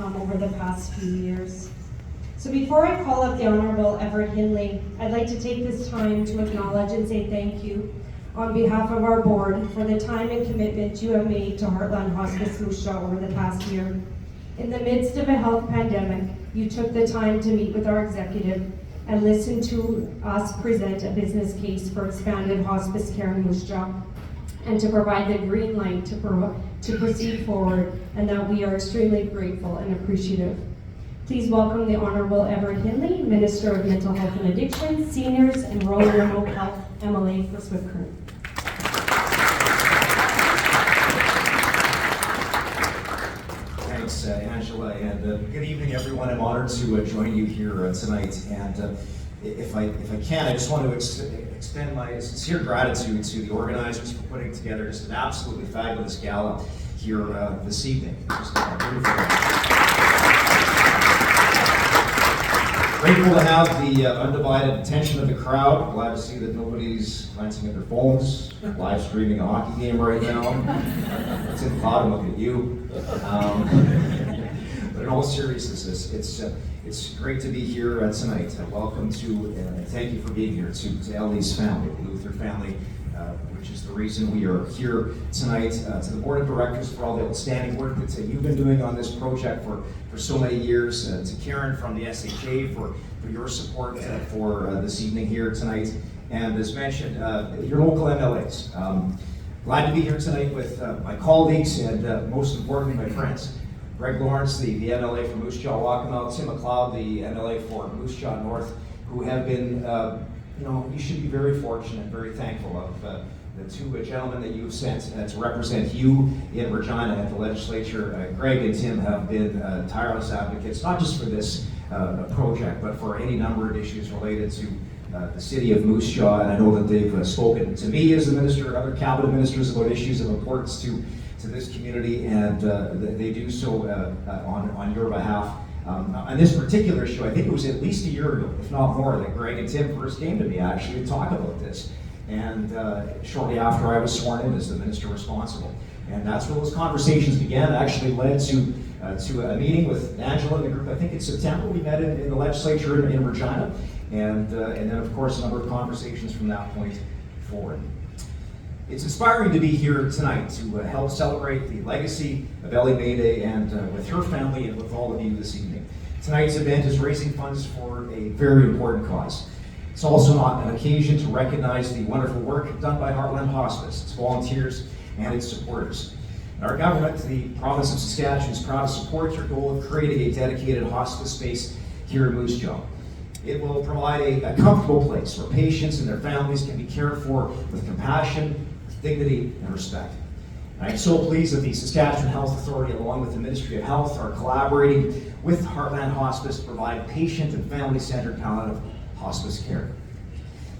over the past few years. So before I call up the Honourable Everett Hindly, I'd like to take this time to acknowledge and say thank you on behalf of our board for the time and commitment you have made to Heartland Hospice Moose Jaw over the past year. In the midst of a health pandemic, you took the time to meet with our executive and listen to us present a business case for expanded hospice care in Moose Jaw, and to provide the green light to proceed forward, and that we are extremely grateful and appreciative. Please welcome the Honourable Everett Hindly, Minister of Mental Health and Addiction, Seniors and Rural Remote Health, MLA for Swift Current. Thanks, Angela, and good evening, everyone. I'm honored to join you here tonight. And if I can, I just want to extend my sincere gratitude to the organizers for putting together just an absolutely fabulous gala here this evening. Just beautiful. Grateful to have the undivided attention of the crowd. Glad to see that nobody's glancing at their phones, live streaming a hockey game right now. It's in thought, I'm looking at you. But in all seriousness, it's great to be here tonight. Welcome to, and thank you for being here, to Ellie's family, the Luther family, which is the reason we are here tonight. To the board of directors for all the outstanding work that you've been doing on this project for so many years. To Karen from the SHA for your support for this evening here tonight. And as mentioned, your local MLAs. Glad to be here tonight with my colleagues and most importantly, my friends. Greg Lawrence, the MLA for Moose Jaw Waccamaw, Tim McLeod, the MLA for Moose Jaw North, who have been, you should be very fortunate and very thankful of the two gentlemen that you've sent to represent you in Regina at the legislature. Greg and Tim have been tireless advocates, not just for this project, but for any number of issues related to the city of Moose Jaw. And I know that they've spoken to me as the minister and other cabinet ministers about issues of importance to this community, and they do so on your behalf. On this particular issue, I think it was at least a year ago, if not more, that Greg and Tim first came to me actually to talk about this. And shortly after I was sworn in as the minister responsible. And that's where those conversations began. It actually led to a meeting with Angela and the group. I think in September we met in the legislature in Regina. And then of course a number of conversations from that point forward. It's inspiring to be here tonight to help celebrate the legacy of Ellie Mayday and with her family and with all of you this evening. Tonight's event is raising funds for a very important cause. It's also not an occasion to recognize the wonderful work done by Heartland Hospice, its volunteers, and its supporters. And our government, the province of Saskatchewan, is proud to support your goal of creating a dedicated hospice space here in Moose Jaw. It will provide a comfortable place where patients and their families can be cared for with compassion, with dignity, and respect. And I'm so pleased that the Saskatchewan Health Authority, along with the Ministry of Health, are collaborating with Heartland Hospice to provide patient and family-centered palliative hospice care.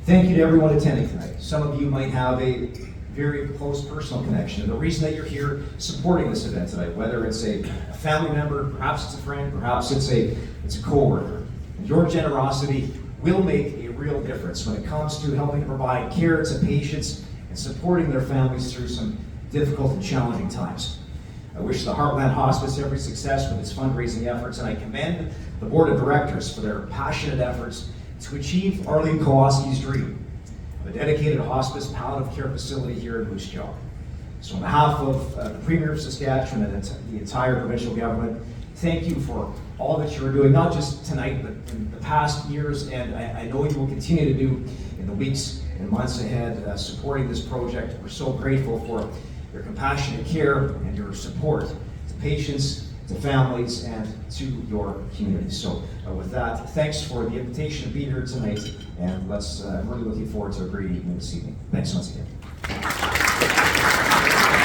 Thank you to everyone attending tonight. Some of you might have a very close personal connection. And the reason that you're here supporting this event tonight, whether it's a family member, perhaps it's a friend, perhaps it's a co-worker. Your generosity will make a real difference when it comes to helping to provide care to patients and supporting their families through some difficult and challenging times. I wish the Heartland Hospice every success with its fundraising efforts, and I commend the board of directors for their passionate efforts to achieve Arlene Kowalski's dream of a dedicated hospice palliative care facility here in Moose Jaw. So on behalf of the Premier of Saskatchewan and the entire provincial government, thank you for all that you're doing, not just tonight, but in the past years, and I know you will continue to do in the weeks and months ahead, supporting this project. We're so grateful for your compassionate care and your support to patients, to families, and to your community. So with that, thanks for the invitation to be here tonight, and I'm really looking forward to a great evening this evening. Thanks once again.